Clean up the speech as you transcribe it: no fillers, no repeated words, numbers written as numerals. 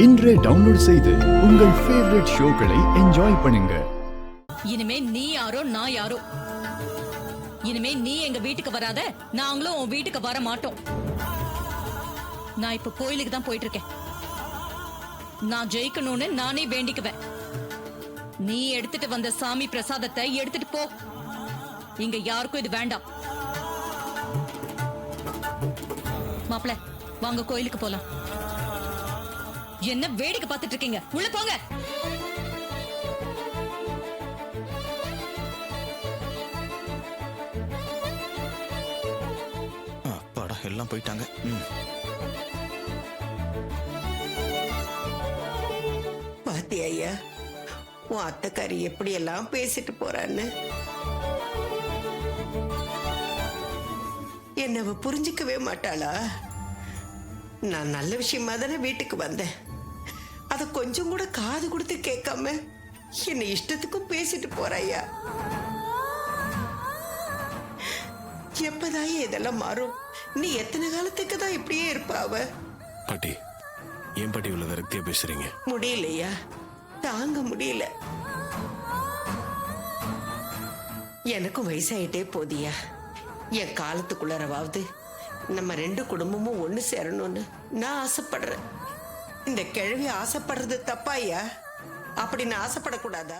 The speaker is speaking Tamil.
இன்றே டவுன்லோட் செய்து உங்கள் ஃபேவரட் ஷோக்களை என்ஜாய் பண்ணுங்க. இனிமே நீ யாரோ நான் யாரோ. இனிமே நீ எங்க வீட்டுக்கு வராத, நாங்களும் உன் வீட்டுக்கு வர மாட்டோம். நான் இப்ப கோயிலுக்கு தான் போயிட்டு இருக்கேன். நான் ஜெயிக்கணும்னு நானே வேண்டிக்குவேன். நீ எடுத்துட்டு வந்த சாமி பிரசாதத்தை எடுத்துட்டு போ. இங்க யாருக்கும் இது வேண்டாம். மாப்பிள, வாங்க கோயிலுக்கு போலாம். என்ன வேடிக்கை பார்த்துட்டு இருக்கீங்க? உள்ள போங்க. அப்பாடா, எல்லாம் போயிட்டாங்க. பாத்தி ஐயா, உன் அத்தைக்காரி எப்படி எல்லாம் பேசிட்டு போறான்னு. என்னவ புரிஞ்சுக்கவே மாட்டாளா? நான் நல்ல விஷயமா தானே வீட்டுக்கு வந்தேன். அத கொஞ்சம் கூட காது கொடுத்து கேட்காம என்ன இஷ்டத்துக்கும் பேசிட்டு போறாயா. எப்பதான் இதெல்லாம் மாறும்? நீ எத்தனை காலத்துக்கு தான் இப்படியே இருப்ப? அவ பாட்டி, ஏன் பாட்டி இவ்வளவு விரக்தியா பேசுறீங்க? முடியலையா? தாங்க முடியல. எனக்கும் வயசாயிட்டே போதியா. என் காலத்துக்குள்ளரவாவது நம்ம ரெண்டு குடும்பமும் ஒண்ணு சேரணும்னு நான் ஆசைப்படுறேன். இந்த கிழவி ஆசைப்படுறது தப்பாயா? அப்படி நான் ஆசைப்படக்கூடாதா?